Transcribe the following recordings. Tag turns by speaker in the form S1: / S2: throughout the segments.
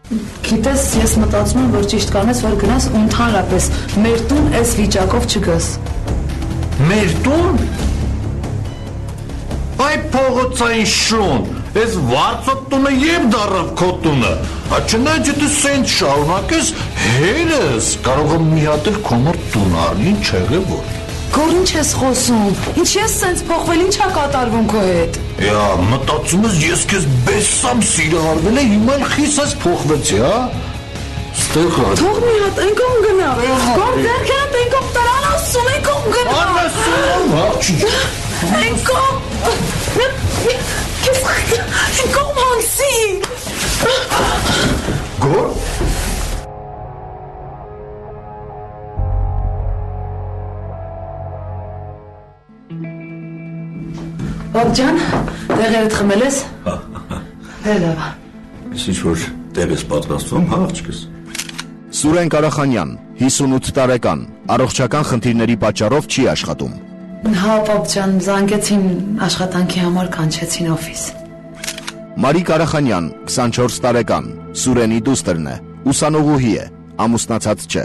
S1: Գիտես, ես մտածում եմ, որ ճիշտ կանես, որ գնաս ու ընդհանրապես մեր տուն այս վիճակով չգաս։
S2: Մեր տուն? Այ փողոցային շուն, այս վարձոտ տունը և դարավ քո տունը, չնայած եթե սենց շարունակես, հերս կարող եմ մի հատ էլ քո մոտ տուն առնի, ինչ եղե որ։
S1: Գոր ինչ ես խոսում, ինչ ես սենց փոխվել, ինչ ա կատարվում քո հետ։
S2: Մտածում ես ես քեզ բեսամ սիրահարվել է, հիմա էլ խիս ես փոխվեցի, հա? Ստեղած։
S1: Թող մի հատ այնքան գնա, գոր ձերքերդ այնքան տրան ասում, այնքան գնա։
S2: Անասում, հա, ճիշտ։
S1: Այնքան, այնքան հանսի։
S2: Գոր։
S1: Բաբ ջան, տեղերդ խմել ես։ Լավ։
S2: Ինչ որ տեղ ես պատրաստվում, հա աղջիկս։
S3: Սուրեն Կարախանյան, 58 տարեկան, առողջական խնդիրների պատճառով չի աշխատում։
S1: Հա, բաբ ջան, զանգեցին աշխատանքի համար, կանչեցին օֆիս։
S3: Մարի Կարախանյան, 24 տարեկան, Սուրենի դուստրն է, ուսանողուհի է, ամուսնացած չէ։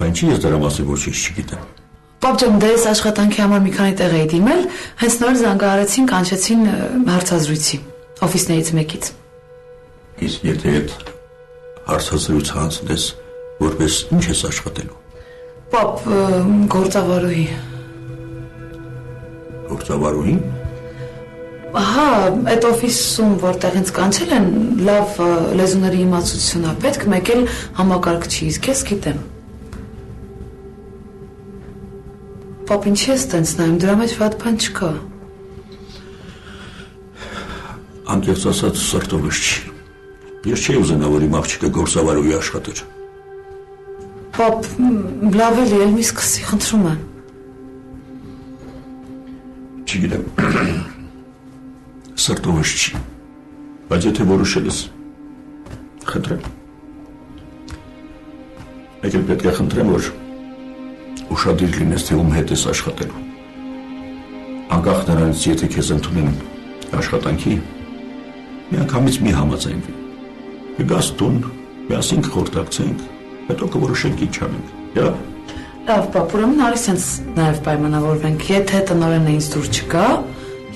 S2: Բայց ինչի ես դրա մասին ոչինչ չգիտեմ։
S1: Բաբ ջան, դե ես աշխատանքի համար մի քանի տեղ էի դիմել, հենց նոր զանգահարեցին, կանչեցին հարցազրույցի, օֆիսներից մեկից։
S2: Իսկ եթե այդ հարցազրույց հանձնես, որպես ինչ ես աշխատելու։
S1: Բաբ, գործավարուհի։
S2: Գործավարուհի։
S1: Ահա, այդ օֆիսում, որտեղ ինձ կանչել են, լավ լեզուների իմացություն ա պետք, մեկ էլ համակարգչի, իսկ ես գիտեմ։ Պապ, ինչի ես տենց նայում, դրա մեջ վատ բան չկա։
S2: Անկեղծ ասած սրտովս չի։ Ես չէի ուզենա, որ իմ աղջիկը գործավարուհի աշխատեր։
S1: Պապ, լավ էլի, էլ մի սկսի, խնդրում եմ։
S2: Չգիտեմ, սրտովս չի, բայց եթե որոշել ես, խնդրեմ։ Մեկ էլ պետք է խնդրեմ, որ ուշադիր լինես, թե ում հետ ես աշխատելու։ Անկախ նրանից, եթե քեզ ընդունեն աշխատանքի, միանգամից մի համաձայնվի։ Կգաս տուն, միասին կխորհրդակցենք, հետո կորոշենք ինչ անենք։
S1: Լավ, պապ, ուրեմն արի սենց նաև պայմանավորվենք, եթե տնօրենը ինձ դուր չգա,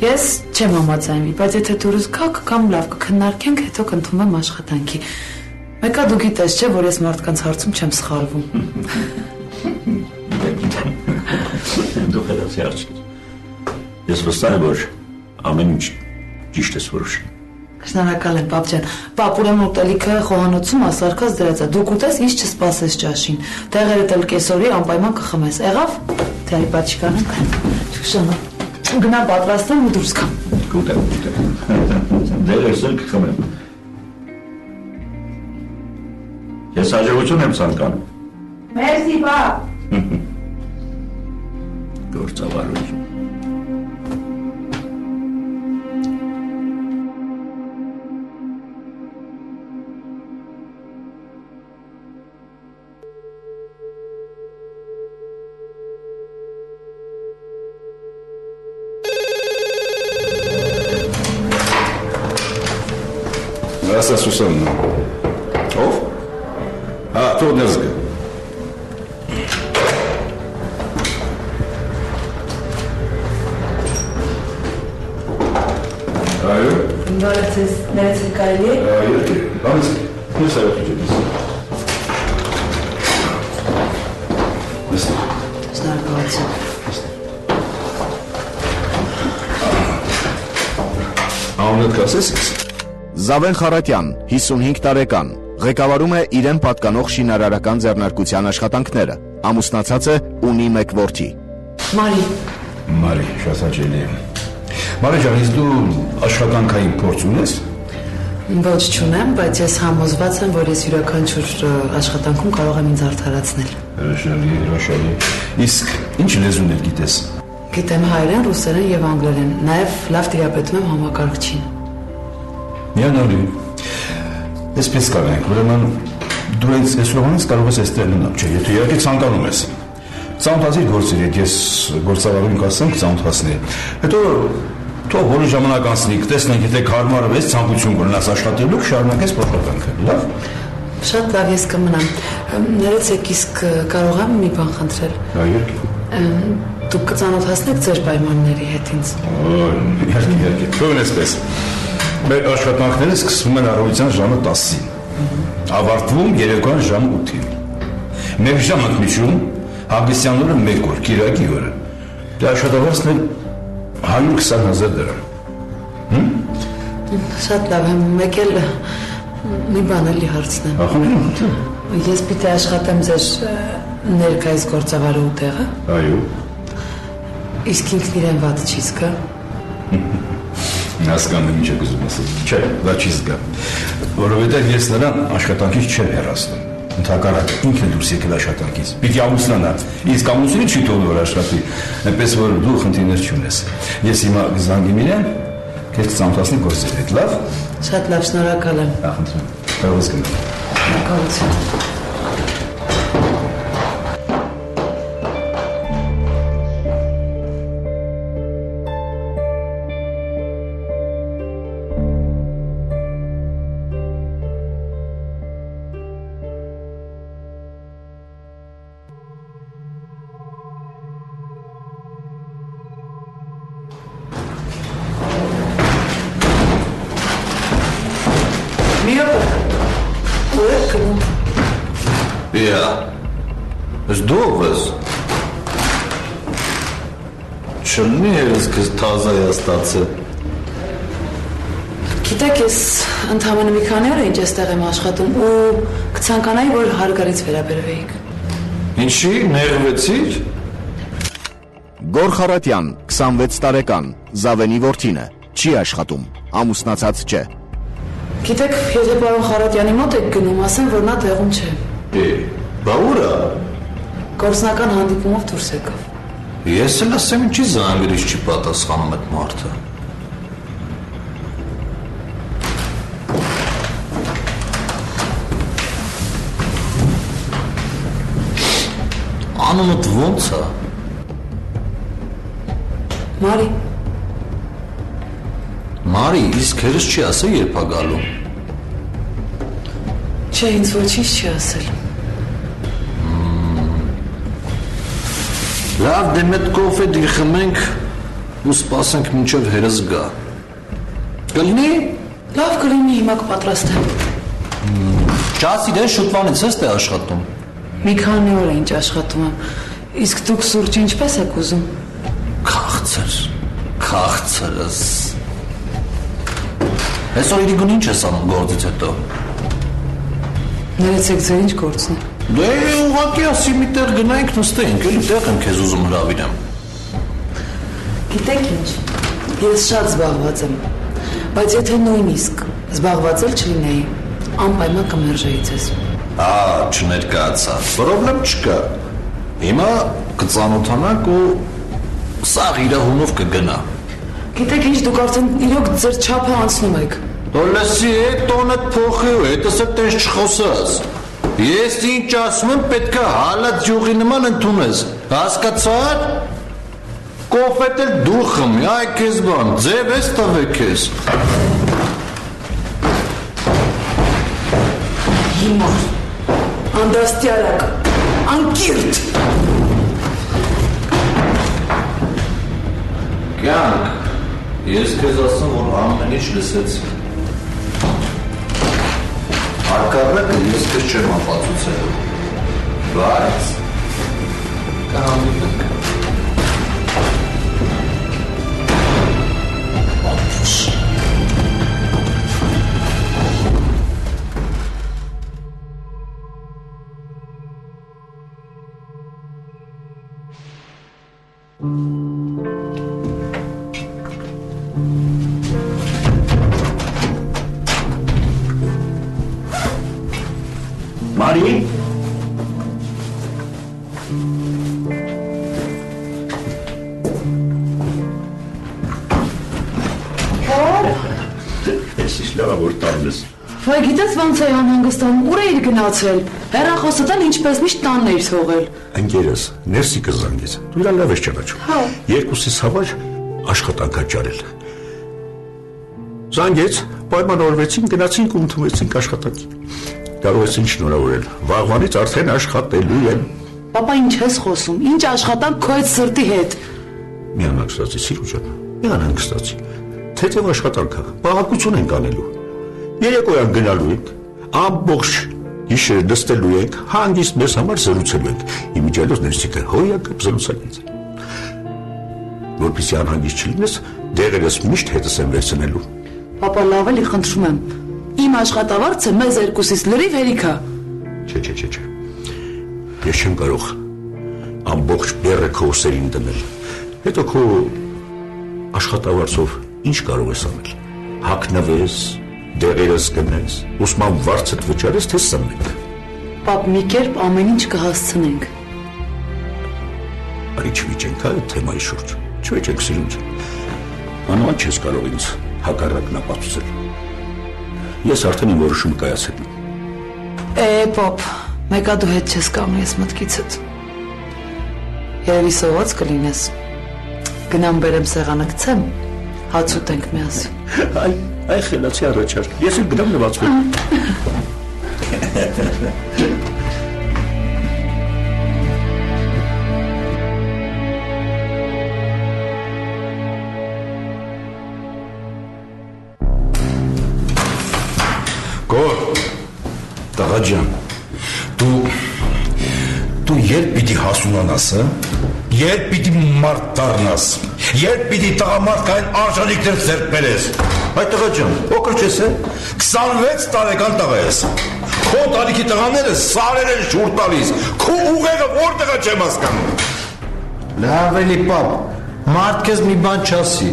S1: ես չեմ համաձայնվի, բայց եթե դուրս գա, կամ լավ կքննարկենք, հետո կընդունեմ աշխատանքի։ Մեկը դու գիտես, չէ, որ ես մարդկանց հարցում չեմ սխալվում։
S2: Դու խելացի աղջիկ։ Ես վստահ եմ, որ ամեն ինչ ճիշտ ես որոշել։
S1: Շնորհակալ եմ, պապ ջան։ Պապ, ուրեմն ուտելիքը խոհանոցում ասարկած դրած է։ Դուք ուտես, ինչ չսպասես ճաշին։ Տեղերդ էլ կեսօրի անպայման կխմես։ Եղավ։ Թե այ պատշիկանանք։ Շնորհ։ Գնա պատրաստեմ ու դուրս գամ։
S2: Կուտեմ։ Դերերս էլ կխմեմ։ Ես հաջողություն եմ ցանկանում։
S1: Մերսի, պապ։
S2: Գործավարուհի։
S4: Здравствуйте, Сусанна. Ով? Հա, թող ներս գա։ Այո։
S1: Բարեցես, ներեցել կարելի է։
S4: Երկե, բանից, ես այոք իջետիս։
S1: Շնորհակալություն։
S4: Անունդ կասես ես։
S3: Զավեն Խարատյան, 55 տարեկան, ղեկավարում է իրեն պատկանող շինարարական ձեռնարկության աշխատանքները, ամուսնացած է, ունի մեկ որդի։
S4: Մարի, շատ հաճելի է։ Մարի ջան, իսկ դու աշխատանքային փորձ ունես։
S1: Ոչ չունեմ, բայց ես համոզված եմ, որ ես յուրաքանչյուր աշխատանքում կարող եմ ինձ արդարացնել։
S4: Հրաշալի։ Իսկ ինչ լեզուներ գիտես։
S1: Գիտեմ հայերեն, ռուսերեն եւ անգլերեն, նաեւ լավ տիրապետում եմ համակարգչին։
S4: Միանալի։ Այսպես կանենք, ուրեմն դու այսօրվանից կարող ես այստեղ մնալ, չէ, եթե իհարկե ցանկանում ես։ Ծանոթացիր գործեր, ես գործավարում կասեմ, ծանոթացնի։ Հետո թող որոշ ժամանակ անցնի, տեսնենք, եթե կարմարվես ցանկություն կունենաս աշխատելու, կշարունակես աշխատանքը, լավ։
S1: Շատ լավ, ես կմնամ։ Ներեցեք, իսկ կարող եմ մի բան խնդրել։ Դուք կծանոթացնեք ձեր պայմանների հետ ինձ։
S4: Իհարկե, թողն էսպես։ Մեր աշխատանքները սկսվում են առավոտյան ժամը 10-ին, ավարտվում երեկոյան ժամը 8-ին։ Մեկ ժամ ընդմիջում, հանգստյան օրը 1 օր, կիրակի օրը։ Դա աշխատավարձն է 120,000 դրամ։
S1: Շատ լավ եմ, մեկ էլ մի բան էլի հարցնեմ։ Ես պիտի աշխատեմ ձեր ներկայիս գործավարու տեղը։
S4: Այո։
S1: Իսկ ինքն իրեն վատ չի զգա։
S4: Հասկանում ինչ եք ուզում ասել։ Չէ, դա չի զգա։ Որովհետև ես նրան աշխատանքից չեմ հեռացնում։ Ընդհակառակը ինքն դուրս եկել աշխատանքից։ Պիտի ամուսնանա։ Իսկ ամուսինը չի թողնում որ աշխատի։ Այնպես որ դու խնդիրներ չունես։ Ես հիմա զանգեմ իրեն, քեզ կծանոթացնի գործերի հետ, լավ։
S1: Շատ լավ, շնորհակալ եմ։
S4: Խնդրում եմ։ Կարողես գնալ։
S1: Շնորհակալություն։
S5: Չլինի երես քեզ թազայ ստացել։
S1: Գիտեք, ես ընդամենը մի քանի օր է ինչ էստեղ եմ աշխատում ու կցանկանայի, որ հարգարից վերաբերվեիք։
S5: Ինչի, նեղվեցիր։
S3: Գոր Խարատյան, 26 տարեկան, Զավենի որդին է, չի աշխատում, ամուսնացած չէ։
S1: Գիտեք, եթե պարոն Խարատյանի մոտ եք գնում, ասեմ, որ նա տեղում չէ։
S5: Բա ուր է։
S1: Գործնական հանդիպումով դուրս եկավ։
S5: Ես էլ ասեմ, ինչի զանգրից չի պատասխանում այդ մարդը։ Անունդ ոնց է։
S1: Մարի։
S5: Մարի, իսկ հերս չի ասել երբ է գալու։
S1: Չէ, ինձ ոչինչ չի ասել։
S5: Լավ, դե մետ կոֆե դի խմենք ու սպասենք մինչև հերս գա։ Կլինի։
S1: Լավ կլինի, հիմա կպատրաստեմ։
S5: Ճասի դե շուտվանից ես թե աշխատում։
S1: Մի քանի օր է ինչ աշխատում եմ։ Իսկ դուք սուրճ ինչպես եք ուզում։
S5: Քաղցրս։ Այսօր իրիկուն ինչ ես անում գործից հետո։
S1: Ներեցեք, ձեր ինչ գործն է։
S5: Դե ուղղակի ասի մի տեղ գնայինք նստենք, էլի տեղ եմ քեզ ուզում հրավիրեմ։
S1: Գիտեք ինչ, ես շատ զբաղված եմ, բայց եթե նույնիսկ զբաղված էլ չլինեի, անպայման կմերժեի ձեզ։
S5: Չներկայացա, պրոբլեմ չկա։ Հիմա կծանոթանանք ու սաղ իրահունով կգնա։
S1: Գիտեք ինչ, դուք արդեն իրոք ձեր չափը անցնում եք։
S5: Դոլեսի է տոնդ փոխի ու հետս է տենց չխոսած։ Ես ինչ ասում եմ պետք է հալած յուղի նման ընդունես, հասկացար։ Կոֆետ էլ դու խմի, այ քեզ բան, ձև ես տվեք քեզ։
S1: Հիմար, անդաստիարակ, անկիրթ։
S5: Կյանք, ես քեզ ասում, որ ամեն ինչ լսեցի։ Հարկառակը ես քեզ չեմ ապացուցել, բայց կհանդիպենք։
S2: Մարի։ Ես ինչ լավ որ տանես։
S1: Վայ, գիտես ոնց է անհանգստանում, ուր էիր գնացել։ Հեռախոսը տան ինչպես միշտ տանն էիր թողել։
S2: Ընկերս, ներսի կզանգեց։ Դու իրան լավ ես ճանաչում։ Երկուսիս համար աշխատանք աճարել։ Զանգեց, պայմանավորվեցին, գնացինք ու ընդունվեցինք աշխատանքի։ Կարող ես ինձ շնորհավորել։ Վաղվանից արդեն աշխատելու եմ։
S1: Պապա, ինչ ես խոսում։ Ինչ աշխատանք քո այդ սրտի հետ։
S2: Մի անհանգստացի, Սիրու ջան, մի անհանգստացի։ Թեթև աշխատանքա, պահակություն ենք անելու։ Երեկոյան գնալու ենք, ամբողջ գիշեր նստելու ենք, հանգիստ մեզ համար զրուցելու ենք։ Իմիջիայլոց ներսիկը հոյակը զրուցանից։ Որպեսզի անհանգիստ չլինես, դեղերս միշտ հետս եմ վերցնելու։
S1: Պապա, լավ էլի խնդրում եմ։ Իմ աշխատավարձը մեզ երկուսից լրիվ հերիք է։
S2: Չէ։ Ես չեմ կարող ամբողջ բեռը քո ուսերին դնել։ Հետո քո աշխատավարձով ինչ կարող ես անել։ Հագնվես, դեղերս գնես, ուսման վարձդ վճարես, թե սնենք։
S1: Պապ, մի կերպ ամեն ինչ կհասցնենք։
S2: Արի չվիճենք այդ թեմայի շուրջ։ Չվիճենք, Սիրուն ջան։ Անման չես կարող ինձ հակառակն ապացուցել։ Ես արդեն իմ որոշումը կայացել եմ։
S1: Պապ, մեկա դու հետ չես կամի ես մտքիցդ։ Երևի սոված կլինես։ Գնամ բերեմ սեղանը գցեմ, հաց ուտենք միասին։
S2: Այ խելացի առաջարկ։ Ես էլ գնամ նվացվեմ։
S4: Տղա ջան, դու երբ պիտի հասունանաս, երբ պիտի մարդ դառնաս, երբ պիտի տղամարդկային արժանիքներ ձեռք բերես։ Այդ տղա ջան, փոքր չես, 26 տարեկան տղա ես։ Քո տարիքի տղաները սարեր են շուռ տալիս, քո ուղեղը որտեղ է չեմ հասկանում։
S5: Լավ էլի պապ, մարդ քեզ մի բան չասի։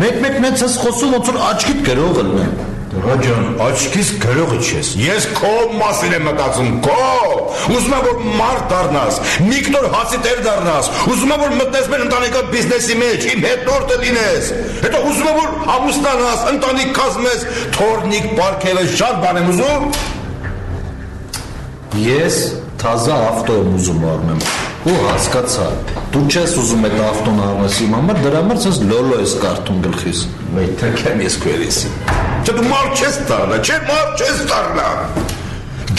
S5: Մեկ-մեկ նենց ես խոսում, ոնց որ աչքիդ գրողը լինեմ։
S4: Տղա ջան, աչքիս գրողը չես, ես քո մասին եմ մտածում, քո։ Ուզում եմ, որ մարդ դառնաս, մի կտոր հացի տեր դառնաս, ուզում եմ, որ մտնես մեր ընտանեկան բիզնեսի մեջ, իմ հետնորդը լինես, հետո ուզում եմ, որ ամուսնանաս, ընտանիք կազմես, թորնիկ պարգևը, շատ բան եմ ուզում։
S5: Ես թազա ավտո եմ ուզում առնեմ, ու հասկացա, դու չես ուզում այդ ավտոն առնես իմ համար, դրա համար ես լոլո ես կարդում գլխիս։
S4: Մեկ թքեմ ես քերեսի։ Չէ դու մարդ չես դառնա, չէ մարդ չես դառնա։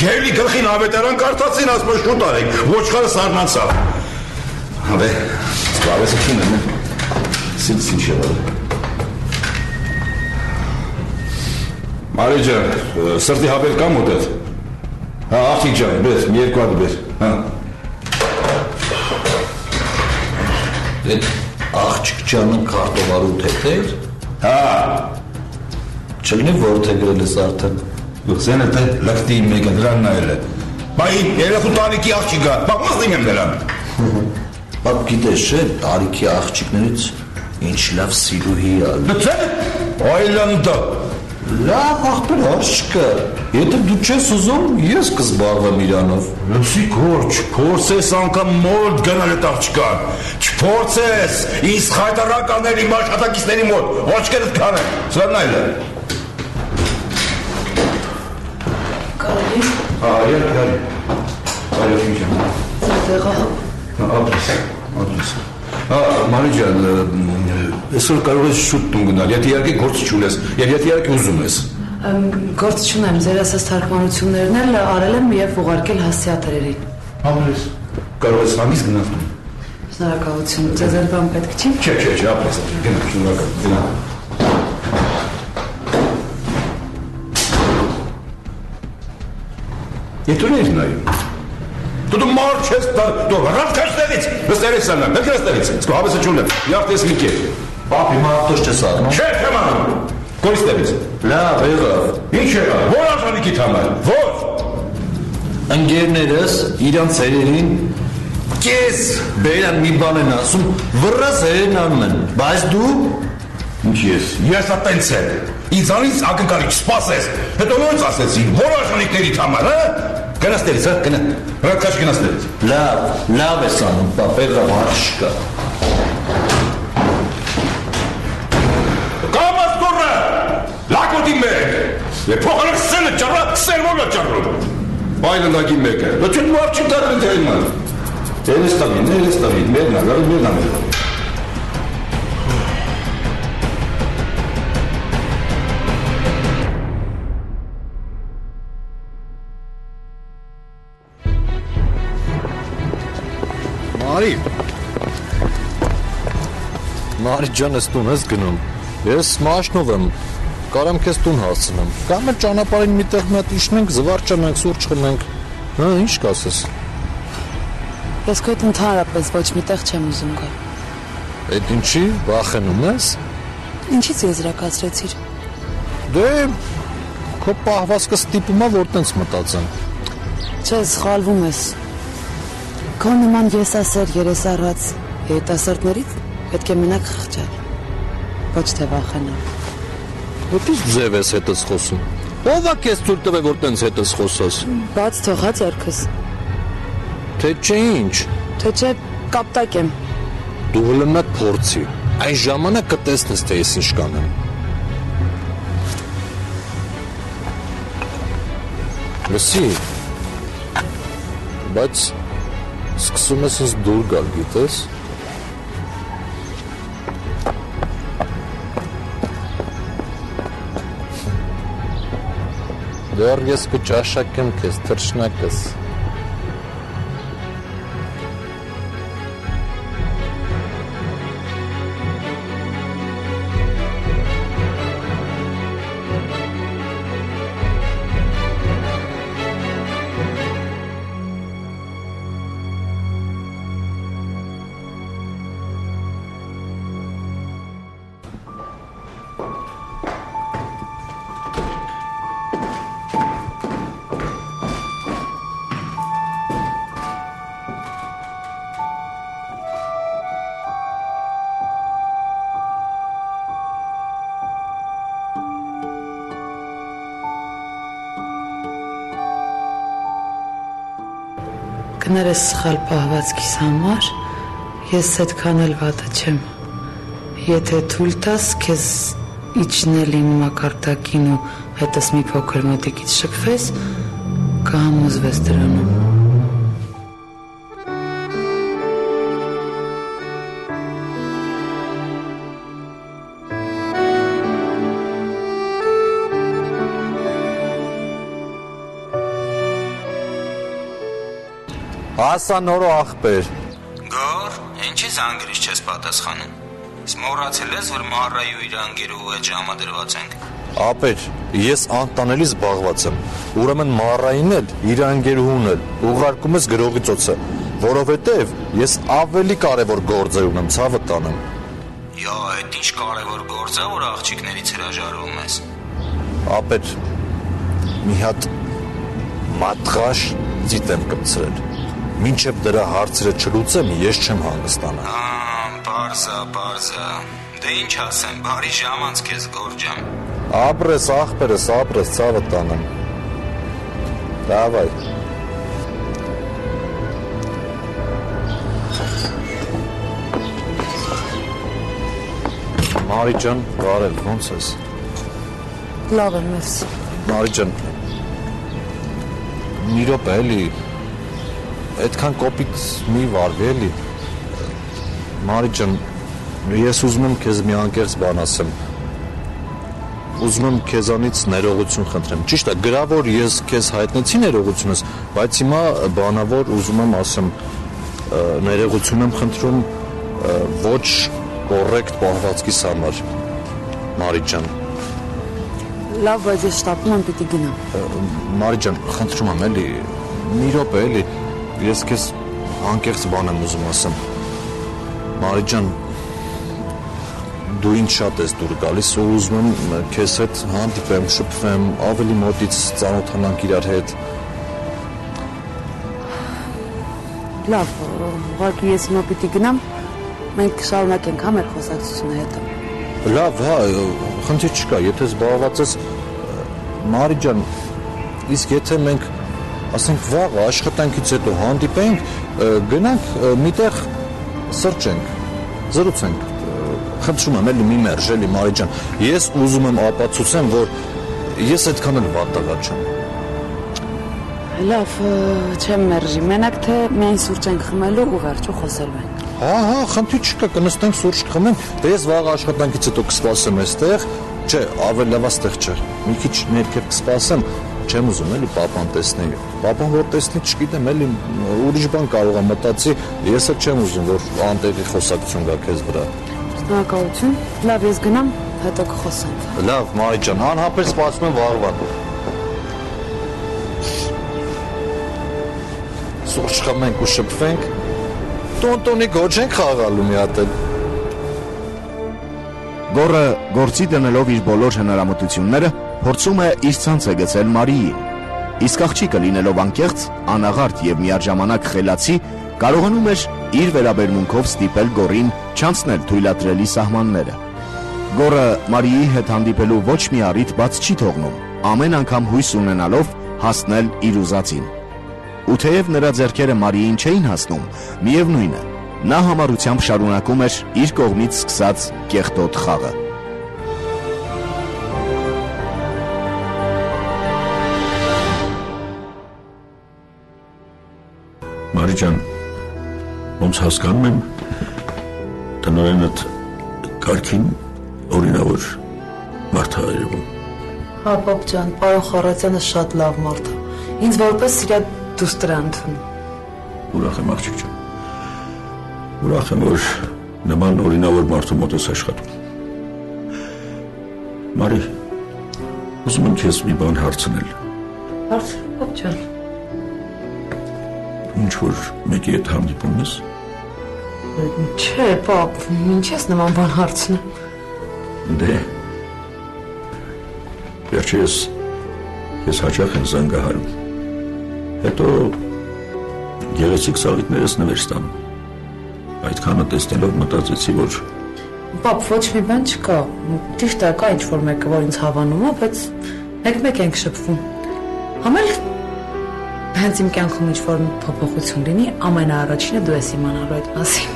S4: Գերի գլխին ավետարան կարդացին, ասում եմ շուտ արեք, ոչխարը սառնացավ։ Հավե, սպարեսը քինն է։ Սին շեվալ։ Մարի ջան, սրտի հավեր կա մոտդ։ Հա, աղջիկ ջան, բեր, մի երկու հատ բեր, հա։
S5: Այդ աղջիկ ջանը կարտովարուտ էր։
S4: Հա։
S5: Չլինի որդեգրել ես արդեն։
S4: Լուքսենը թե լկտի մեկը դրան նայել է։ Բա իմ երեխու տարիքի աղջիկա, բա ոնց դիմեմ նրան։
S5: Բա գիտես չէ, տարիքի աղջիկներից ինչ լավ սիրուհի ա։
S4: Դե այլանդա։
S5: Լավ աղբեր աղջիկը, եթե դու չես ուզում, ես կզբաղվեմ իրանով։
S4: Լուսի գործ, չփորձես անգամ մոտ գնալ այդ աղջկան, չփորձես, ինձ խայտարակ անել իմ աշխատակիցների մոտ, ոչքերդ կանեն, սրան այլ է։
S1: Կարելի։
S4: Արի, արի ջան։
S1: Տեղա։
S4: Ադրես։ Մարի ջան, այսօր կարող ես շուտ տուն գնալ, եթե իհարկե գործ չունես, եւ եթե իհարկե ուզում ես։
S1: Գործ չունեմ, ձեր ասած թարգմանություններն էլ արել եմ եւ ուղարկել հասցեատերերին։
S4: Ադրես։ Կարող ես հանգիստ գնալ։
S1: Շնորհակալություն, ձեզ էլ բան պետք չի։
S4: Չէ, ապրես, գնա, շնորհակալ, գնա։ Եթե ուներ նայում։ Դու մարդ չես դու հրատ քաշտերից, նստերից սանան, նստերից։ Սկո հավեսը չունեմ, իհարկե մի կեր։
S5: Պապի մարդոս չես առնում։
S4: Չէ, չեմ անում։ Կորիստերից։
S5: Լավ, եղավ։
S4: Ինչ եղավ։ Որ արժանիքիդ համար։ Որ։
S5: Ընկերներս իրանց հերերին կես բերան մի բան են ասում, վռած հերերն անում են, բայց դու
S4: ինչ ես ատենց եմ։ Ինձանից ակնկալիք սպասես։ Հետո ոնց ասեցի, որ արժանիքներիդ համար, հա։ Գնաստերից, հա, գնա։ Հրատքաշ գնաստերից։
S5: Լավ ես անում, պապեղա մարշկա։
S4: Կամաս դուրը, լակոտի մեկ, և փոխանակ սենը ճարը, սերվոլը ճարը։ Բայլնդագի մեկ է, լոչուն մարդ չի դարմին թեյնման։ Էլեստավին, մերնա։
S5: Մարի ջան, ես տուն ես գնում։ Ես մաշնով եմ։ Կարամ քեզ տուն հասցնեմ։ Կամ էլ ճանապարհին միտեղ մի հատ իջնենք, զվարճանանք, սուրճ խմենք։ Հա, ինչ կասես։
S1: Ես քո հետ ընդհանրապես ոչ միտեղ չեմ ուզում գալ։
S5: Այդ ինչի, վախենում ես։
S1: Ինչից եզրակացրեցիր։
S5: Դե քո պահվածքը ստիպում է որ տենց մտածեմ։
S1: Չէ, սխալվում ես։ Քո նման եսասեր երեսառած երիտասարդներից պետք է մենակ խղճալ։ Ոչ թե վախենալ։
S5: Ո՞նց ձև ես հետս խոսում։ Ո՞վ է քեզ ցույց տվել որ տենց հետս խոսես։
S1: Բաց թողա ձեռքս։
S5: Թե չէ ինչ։
S1: Թե չէ կապտակ եմ։
S5: Դու հլմատ փորձի։ Այն ժամանակ կտեսնես թե ես ինչ կանեմ։ Լսի։ Բայց սկսում ես ինձ դուր գալ, գիտես։ Դեռ ես կճաշակեմ քեզ թռչնակս։
S1: Կներես սխալ պահվածքիս համար, ես այդքան էլ վատը չեմ։ Եթե թույլ տաս քեզ իջնել իմ մակարդակին ու հետս մի փոքր մոտիկից շփվես, կհամոզվես դրանում։
S5: Ասա նորո ախպեր։
S6: Գոր, ինչի զանգրից չես պատասխանում։ Իսկ մոռացել ես, որ Մահարայի ու իր անգերուհու հետ ժամադրված ենք։
S5: Ապեր, ես անտանելի զբաղված եմ։ Ուրեմն Մահարային էլ, իր անգերուհուն էլ ուղարկում ես գրողի ծոցը, որովհետև ես ավելի կարևոր գործեր ունեմ, ցավը տանեմ։
S6: Յա, այդ ինչ կարևոր գործ է, որ աղջիկներից հրաժարվում ես։
S5: Ապեր, մի հատ մատղաշ ծիտ եմ կպցրել։ Մինչև դրա հարցերը չլուծեմ, ես չեմ հանգստանա։
S6: Բարզա։ Դե ինչ ասեմ, բարի ժամանց քեզ գորջամ։
S5: Ապրես, ախպերս, ապրես, ցավը տանեմ։ Դավայ։ Մարի ջան, բարև, ոնց ես։
S1: Լավ եմ, մերսի։
S5: Մարի ջան, մի րոպե էլի, այդքան կոպիտ մի վարվի էլի։ Մարի ջան, ես ուզում եմ քեզ մի անկեղծ բան ասեմ։ Ուզում եմ քեզանից ներողություն խնդրեմ։ Ճիշտ է, գրավոր ես քեզ հայտնեցի ներողությունս, բայց հիմա բանավոր ուզում եմ ասեմ, ներողություն եմ խնդրում ոչ կոռեկտ պահվածքիս համար։ Մարի ջան։
S1: Լավ, բայց ես շտապում եմ պիտի գնամ։
S5: Մարի ջան, խնդրում եմ էլի, մի րոպե էլի, ես քեզ անկեղծ բան եմ ուզում ասեմ։ Մարի ջան, դու ինձ շատ ես դուր գալիս ու ուզում եմ քեզ հետ հանդիպեմ, շփվեմ, ավելի մոտից ծանոթանանք իրար հետ։
S1: Լավ, ուղղակի ես հիմա պիտի գնամ, մենք շարունակենք հա մեր խոսակցությունը հետո։
S5: Լավ, հա, խնդիր չկա, եթե զբաղված ես, Մարի ջան, իսկ եթե մենք ասենք վաղը աշխատանքից հետո հանդիպենք, գնանք միտեղ սրճենք, զրուցենք։ Խնդրում եմ էլի մի մերժ էլի Մարի ջան։ Ես ուզում եմ ապացուցեմ, որ ես այդքան էլ վատ տղա չեմ։
S1: Լավ, չեմ մերժի, մենակ թե միայն սուրճ ենք խմելու ու վերջը խոսելու ենք։
S5: Հա, խնդիր չկա, կնստենք սուրճ կխմենք, դե ես վաղ աշխատանքից հետո կսպասեմ այստեղ, չէ, ավելի լավ այստեղ չէ։ Մի քիչ ներքև կսպասեմ, չեմ ուզում էլի papan տեսնեի։ Papan որ տեսնի, չգիտեմ, էլի ուրիշ բան կարող է մտածի, ես էլ չեմ ուզում, որ անտեղի խոսակցություն գա քեզ վրա։
S1: Շնորհակալություն։ Լավ, ես գնամ, հետո կխոսենք։
S5: Լավ, Մարի ջան, անհապեր սպասում եմ վաղվան։ Սուրճ խմենք ու շփվենք։ Տոնտոնի գոչ ենք խաղալու մի հատ էլ։
S3: Գոռը գործի դնելով իր բոլոր հնարամտությունները փորձում է իր ցանցը գցել Մարիին, իսկ աղջիկը լինելով անկեղծ, անաղարտ եւ միաժամանակ խելացի կարողանում էր իր վերաբերմունքով ստիպել Գոռին չանցնել թույլատրելի սահմանները։ Գոռը Մարիի հետ հանդիպելու ոչ մի առիթ բաց չի թողնում, ամեն անգամ հույս ունենալով հասնել իր ուզածին։ Ու թեև նրա ձեռքերը Մարիին չէին հասնում, միևնույն է, նա համառությամբ շարունակում էր իր կողմից սկսած կեղտոտ խաղը։
S2: Մարի ջան, ոնց հասկանում եմ, տնօրենդ կարգին օրինավոր մարդ է երևում։
S1: Հա, պապ ջան, պարոն Խառատյանը շատ լավ մարդ է։ Ինձ որպես իր դուստր ընդունում։
S2: Ուրախ եմ աղջիկ ջան։ Ուրախ եմ, որ նման օրինավոր մարդու մոտ ես աշխատում։ Մարի, ուզում եմ քեզ մի բան հարցնել։
S1: Հարց, պապ ջան։
S2: Ինչ որ մեկի հետ հանդիպում ես։
S1: Չէ, պապ, ինչ ես նման բան հարցնում։
S2: Դե, վերջերս ես հաճախ եմ զանգահարում, հետո գեղեցիկ սաղիկներ ես նվեր ստանում, այդքանը տեսնելով մտածեցի, որ…
S1: Պապ, ոչ մի բան չկա, ճիշտ է, կա ինչ-որ մեկը, որ ինձ հավանում է, բայց մեկ-մեկ ենք շփվում, համել հենց իմ կյանքում ինչ-որ փոփոխություն լինի, ամենաառաջինը դու ես իմանալու այդ մասին։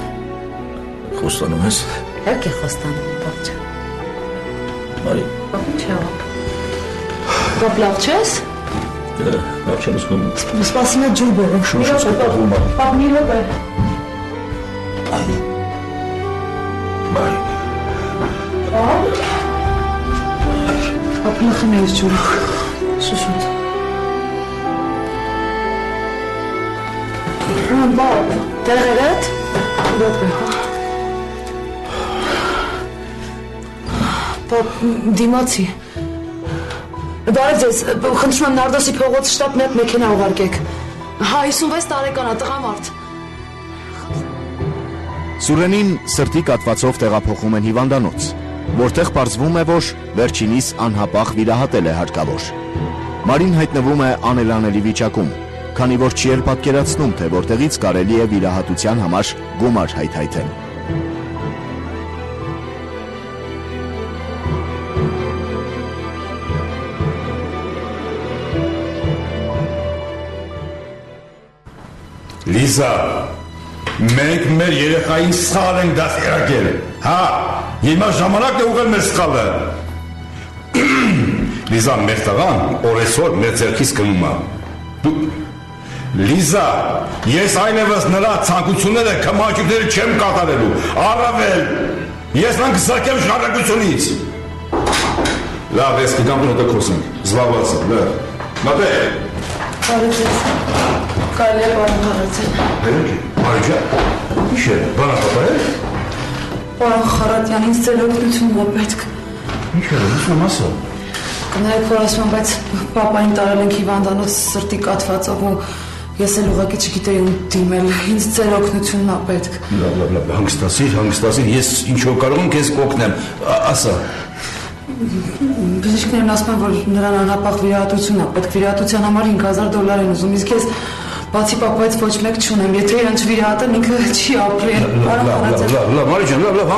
S2: Խոստանում ես։
S1: Իհարկե խոստանում եմ, պապ ջան։
S2: Մարի։
S1: Պապ, ինչ է։ Պապ, լավ չես։
S2: Լավ չեմ զգում։
S1: Սպասում է ջուր բերեմ։
S2: Շուշ սպասում եմ։
S1: Պապ, մի րոպե։
S2: Մարի։
S1: Պապ, նախնի ես ջուրը։ Շուշուտ։ Պապ, տեղերդ։ Րոպե։ Պապ, դիմացի։ Բարև ձեզ, խնդրում եմ Նարդոսի փողոց շտապ մեկ մեքենա ուղարկեք։ Հա, 56 տարեկան է, տղամարդ։
S3: Սուրենին սրտի կաթվածով տեղափոխում են հիվանդանոց, որտեղ պարզվում է, որ վերջինիս անհապաղ վիրահատել է հարկավոր։ Մարին հայտնվում է անելանելի վիճակում, քանի որ չի էլ պատկերացնում, թե որտեղից կարելի է վիրահատության համար գումար հայթայթել։
S4: Լիզա, մենք մեր երեխային սխալ ենք դաստիարակել, հա, հիմա ժամանակն է ուղղել մեր սխալը։ Լիզա, մեր տղան օրեսօր մեր ձեռքից կնում է։ Լիզա, ես այլևս նրա ցանկությունները, քմահաճույքները չեմ կատարելու, առավել, ես նրան կզրկեմ շարունակությունից։ Լավ, ես կգամ հետո խոսենք, զբաղված եմ, լավ, մտե։
S1: Բարև ձեզ, կարելի է պարոն Խառատյան։
S4: Բերեք, Մարի ջան, ինչ է, բանապապա է։
S1: Պարոն Խառատյան, ինձ ձեր օգնությունն է պետք։
S4: Ինչ է, ինչ եմ ասում։
S1: Կնայեք, որ ասում եմ, բայց պապային տարել ենք հիվանդանոց սրտի կաթվածով ու ես էլ ուղղակի չգիտեի ում դիմել, ինձ ձեր օգնությունն է պետք։
S4: Լավ, հանգստացիր, ես ինչ որ կարող եմ քեզ կօգնեմ, ասա։
S1: Բժիշկներն ասում են, որ նրան անհապաղ վիրահատություն է պետք, վիրահատության համար $5,000 են ուզում, իսկ ես բացի պապայից ոչ մեկ չունեմ, եթե իրան չվիրահատեն, ինքը չի ապրի։
S4: Լավ, Մարի ջան, լավ,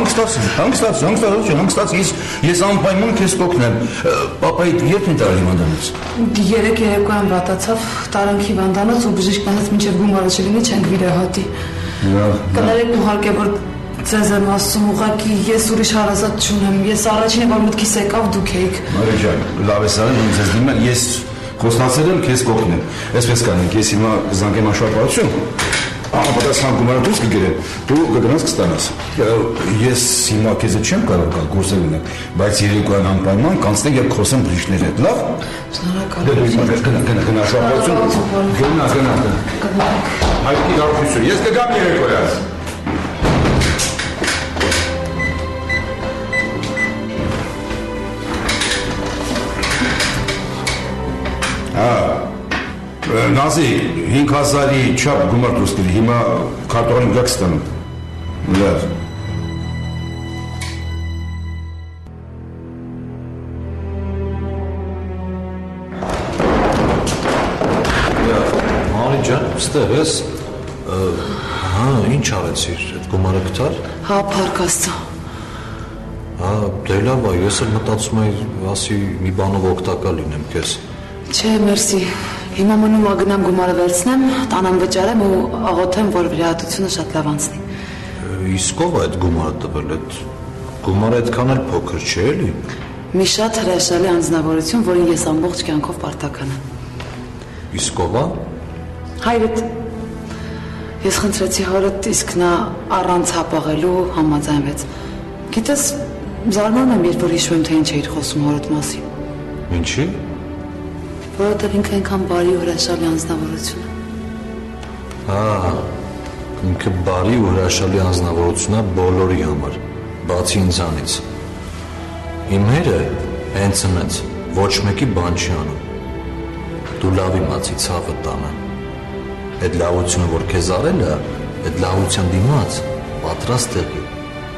S4: հանգստացիր, ես անպայման քեզ կօգնեմ։ Պապայիդ երբ են տարել հիվանդանոց։
S1: 3 երեկոյան վատացավ, տարանք հիվանդանոց ու բժիշկն ասաց, մինչև գումարը չլինի, չենք վիրահատի։ Կներեք ուղարկե, որ ձեզ եմ ասում, ուղղակի ես ուրիշ հարազատ չունեմ, ես առաջինը որ մտքիս եկավ դուք էիք։
S4: Մարի ջան, լավ ես արել, ինձ ես դիմել, ես խոստացել եմ քեզ կօգնեմ։ Այսպես կանենք, ես հիմա կզանգեմ անշապահություն, Պատասխան գումարը դուրս կգրեմ, դու կգնաս կստանաս։ Ես հիմա քեզ չեմ կարող գալ գործել ունեմ, բայց երեկոյան անպայման կանցնենք եւ խոսեմ բժիշկների հետ, լավ։
S1: Շնորհակալ
S4: Գնա, շնորհակալություն։ Գնա։ Հայտնի լավություն, ես կգամ երեկոյան։ Նազի 5000-ի չափ գումար դուրս կրի, հիմա քարտողանի վրա կստանում։ Լավ։
S5: Մարի ջան, ստեղ ես։ Ինչ արեցիր, այդ գումարը գտար։
S1: Հա, փառք Աստծո։
S5: Դե լավ է, ես էլ մտածում եի, ասի մի բանով օգտակար լինեմ քեզ։
S1: Չէ, մերսի։ Հիմա մնում է գնամ գումարը վերցնեմ, տանեմ վճարեմ ու աղոթեմ, որ վիրահատությունը շատ լավ անցնի։
S5: Իսկ ով է այդ գումարը տվել, այդ գումարը այդքան էլ փոքր չէ, էլի։
S1: Մի շատ հրաշալի անձնավորություն, որին ես ամբողջ կյանքով պարտական եմ։
S5: Իսկ ով է։
S1: Հայրդ։ Ես խնդրեցի հորդ, իսկ նա առանց հապաղելու համաձայնվեց։ Գիտես, զարմանում եմ, երբ որ հիշում եմ, թե ինչ էիր խոսում հորդ մասին։
S5: Ինչի։
S1: Որովհետև ինքը այնքան բարի ու հրաշալի անձնավորություն է։
S5: Ինքը բարի ու հրաշալի անձնավորություն է բոլորի համար, բացի ինձանից։ Իմ հերը հենց ինձ ոչ մեկի բան չի անում։ Դու լավ իմացի ցավը տանը։ Այդ լավությունը, որ քեզ արել է, այդ լավության դիմաց պատրաստ եղի,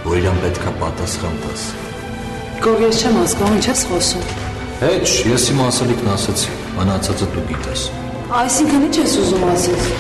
S5: որ իրան պետքա պատասխան տաս։
S1: Գոր ես չեմ հասկանում, ինչ ես խոսում։
S5: Հետ, ես իմ ասելիքն ասեցի, մնացածը դու գիտես։
S1: Այսինքն ինչ ես ուզում ասես։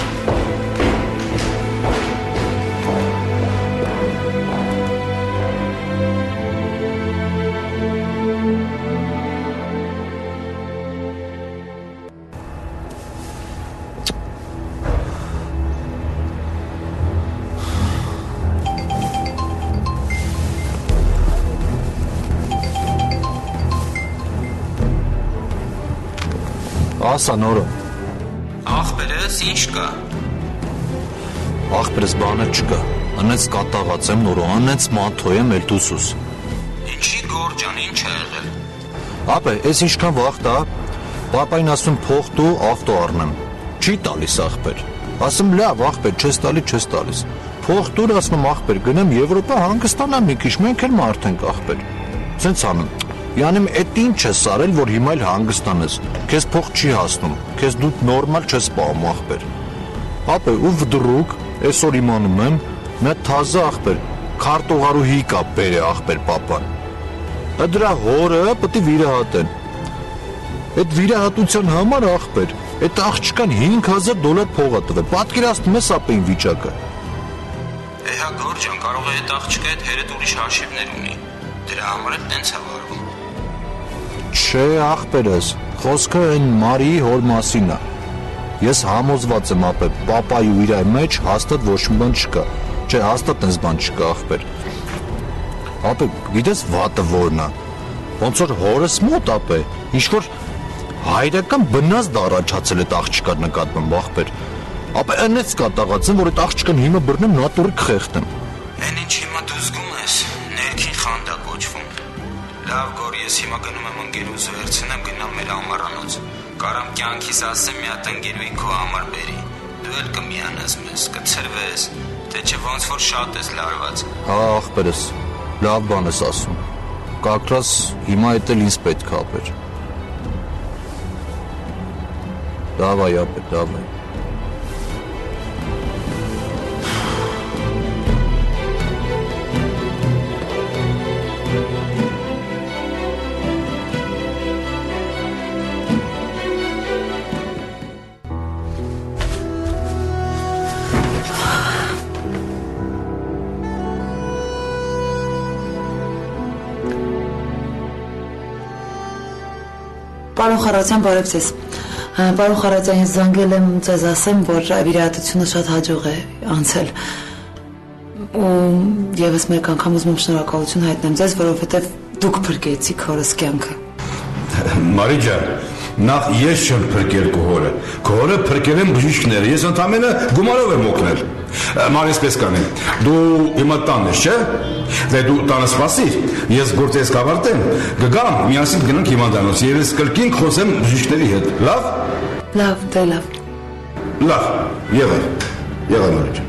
S5: Ասա նորը։
S6: Ախպերս ինչ կա։
S5: Ախպերս բանը չկա։ Անեց կատաղած եմ նորը, անեց մանթո եմ էլ դուսուս։
S6: Ինչի գորջան, ինչ է եղել։
S5: Ապե, ես ինչքան վաղտ է, պապային ասում փող դու ավտո առնեմ։ Չի տալիս ախպեր։ Ասում լավ ախպեր, չես տալիս։ Փող դուր ասում ախպեր, գնեմ Եվրոպա հանգստանամ մի քիչ, մենք էլ մարդ ենք ախպեր։ Սենց անում։ Յանեմ, էդ ինչ ես արել, որ հիմա էլ հանգստանես։ Քեզ փող չի հասնում, քեզ դու նորմալ չես սպանում ախպեր։ Ապե ու վդրուկ, այսօր իմանում եմ, մի թազա ախպեր, քարտուղարուհի կա բերե ախպեր պապան։ Դրա հորը պետք է վիրահատեն։ Այդ վիրահատության համար ախպեր, այդ աղջկան $5000 փող է տվել։ Պատկերացնում ես ապեն վիճակը։
S6: Հա գորջան, կարող է այդ աղջիկը այդ հերետ ուրիշ հաշիվներ ունի։ Դրա համար էլ տենց է վարվում։
S5: Չէ ախպերս, խոսքը այն Մարիի հոր մասին է։ Ես համոզված եմ ապե, պապայի ու իր մեջ հաստատ ոչ մի բան չկա։ Չէ, հաստատ այնպես բան չկա ախպեր։ Ապե, գիտես վատը որն է։ Ոնց որ հորս մոտ ապե, ինչ որ հայրական բնազդ առաջացել այդ աղջկա նկատմամբ ախպեր։ Ապե այնպես կատաղած եմ, որ այդ աղջկան հիմա բռնեմ նատուրի կխեղդեմ։
S6: Այն ինչ հիմա դու զգում ես, ներքին խանդա կոչվում։ Լավ գոր, ես հիմա գնում եմ ընկերուհուս վերցնեմ, գնամ մեր ամառանոց։ Կարամ կյանքիս ասեմ մի հատ ընկերուհի քո համար բերի։ Դու էլ կմիանաս մեզ, կցրվես, թե չէ ոնց որ շատ ես լարված։
S5: Հա ախպերս, լավ բան ես ասում։ Կակրաս հիմա էդ էլ ինձ պետք է ապեր։ Դավայ ապեր, դավայ։
S1: Պարոն Խարատյան, բարև ձեզ։ Պարոն Խարատյան, ես զանգել եմ ձեզ ասեմ, որ վիրահատությունը շատ հաջող է անցել։ Ու եւս մեկ անգամ ուզում եմ շնորհակալություն հայտնեմ ձեզ, որովհետեւ դուք փրկեցիք հորս կյանքը։
S4: Մարի ջան, Նախ ես չեմ փրկել քոհորը։ Քոհորը փրկել են բժիշկները։ Ես ընդամենը գումարով եմ օգնել։ Մարիսպես կանեմ։ Դու հիմա տանն ես, չէ՞։ Դե դու տանը սպասիր։ Ես գործես կավարտեմ։ Գգամ, միասին գնանք հիվանդանոց եւ ես կրկին խոսեմ բժիշկների հետ։ Լավ։
S1: Լավ, դե լավ։
S4: Լավ, եղավ նորից։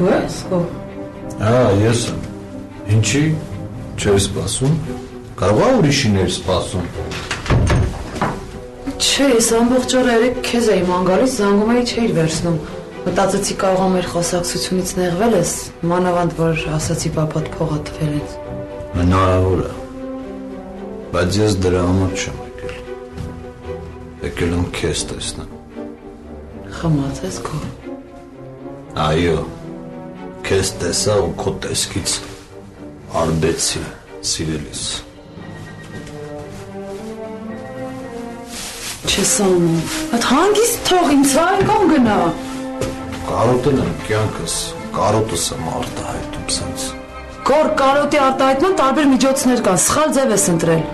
S1: Դու ես ով։
S5: Ես եմ։ Ինչի՞ չես սպասում։ Կարող է ուրիշին էր սպասում։
S1: Չէ, ես ամբողջ օրը երեք քեզ էի ման գալիս, զանգում էի չէիր վերցնում։ Մտածեցի կարող է մեր խոսակցությունից նեղվել ես, մանավանդ որ ասացի պապատ փողը տվել ինձ։
S5: Հնարավոր է։ Բայց ես դրա համար չեմ եկել։ Եկել եմ քեզ տեսնեմ։
S1: Խմած ես քո։
S5: Այո։ Քեզ տեսա ու քո տեսքից արբեցի, սիրելիս։
S1: Չես անում։ Այդ հանգիստ թող ինձ այն կողմ գնա։
S5: Կարոտել եմ կյանքս, կարոտս եմ արտահայտում սենց։
S1: Գոր կարոտի արտահայտման տարբեր միջոցներ կան, սխալ ձև ես ընտրել։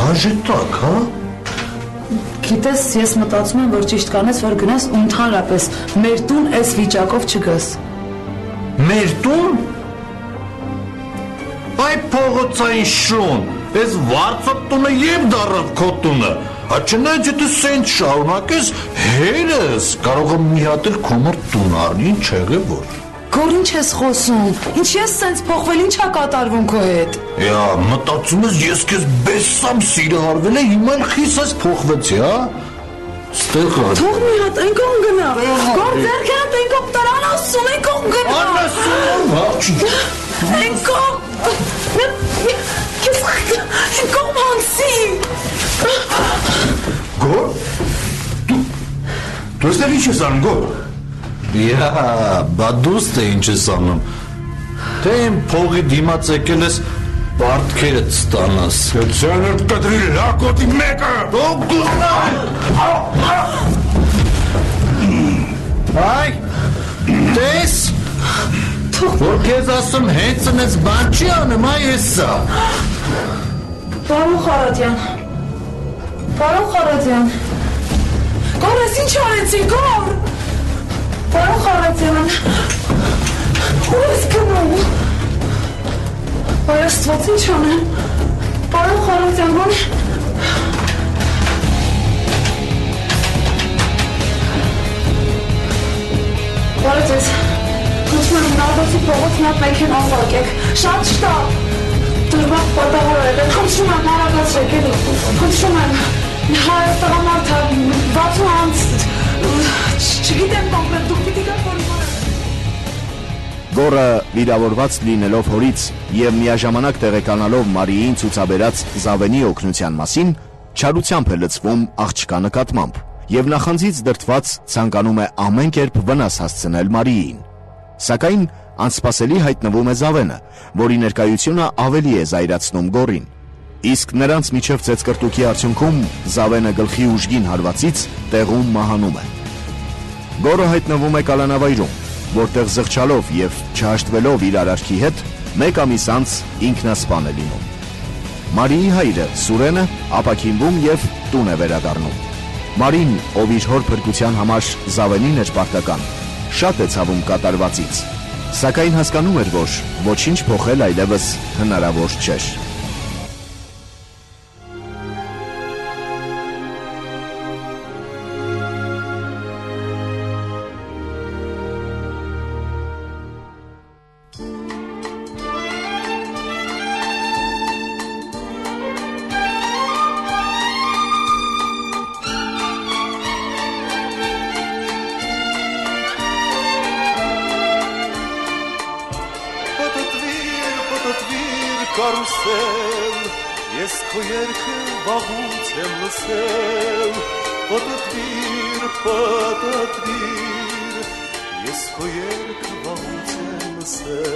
S5: Դաժե տակ, հա։
S1: Գիտես, ես մտածում եմ, որ ճիշտ կանես, որ գնաս ու ընդհանրապես մեր տուն այս վիճակով չգաս։
S5: Մեր տուն։ Այ փողոցային շուն, այս վարձոտ տունը եւ դառավ քո տունը։ Չնայած եթե սենց շարունակես, հերս կարող եմ մի հատ էլ քո մոտ տուն առնի, ինչ եղե որ։
S1: Գոր ինչ ես խոսում, ինչ ես սենց փոխվել, ինչ ա կատարվում քո հետ։
S5: Մտածում ես ես քեզ բեսամ սիրահարվել է, հիմա էլ խիս ես փոխվեցի, հա։ Ստեղ
S1: Թող մի հատ այն կողմ գնա։ Գոր ձեռքերդ այն կողմ տարան ասում, այն կողմ գնա։
S5: Անասում,
S1: Այն կողմ։ Այն կողմ հանցի։
S4: Գոր, դու ստեղ ինչ ես անում, Գոր։
S5: Բա դուս թե ինչ ես անում։ Թե իմ փողի դիմաց եկել ես պարտքերդ ստանաս։
S4: Ձանդ կտրի լակոտի մեկը։
S5: Այ, տես, որ կեզ ասում հենց ընես բան չի անեմ, այ ես սա։
S1: Պարոն Խարատյան, Գոր ես ինչ արեցի, Գոր։ Պարոն Խարատյան, ու ես գնում։ Այ աստված ինչ անեմ, պարոն Խարատյան, որ… Բարդ ես, խնդրում եմ նարդոցի փողոց մի հատ մեքենա ուղարկեք, շատ շտապ, դրվակ պատահար եղել, խնդրում եմ արագացրեք, խնդրում եմ, հայր տղամարդը, 60 անց, չգիտեմ կոնկրետ, դուք պիտի գաք, որ իմանեմ։
S3: Գորը վիրավորված լինելով հորից և միաժամանակ տեղեկանալով Մարիին ցուցաբերած Զավենի օգնության մասին, չարությամբ է լցվում աղջկա նկատմամբ և նախանձից դրդված ցանկանում է ամեն կերպ վնաս հասցնել Մարիին։ Սակայն անսպասելի հայտնվում է Զավենը, որի ներկայությունը ավելի է զայրացնում Գորին։ Իսկ նրանց միջև ծեծկրտուքի արդյունքում Զավենը գլխի ուժգին հարվածից տեղում մահանում է։ Գորը հայտնվում է կալանավայրում, որտեղ զղջալով և չհաշտվելով իր արարքի հետ, մեկ ամիս անց ինքնասպան է լինում։ Մարիի հայրը Սուրենը ապաքինվում և տուն է վերադառնում։ Մարին, ով իր հոր փրկության համար Զավենին էր պարտական, շատ է ցավում կատարվածից, սակայն հասկանում էր, որ ոչինչ փոխել այլևս հնարավոր չէր։
S7: կարուսել, ես քո երգը վաղուց եմ լսել, պատտվիր, պատտվիր, ես քո երգը վաղուց եմ լսել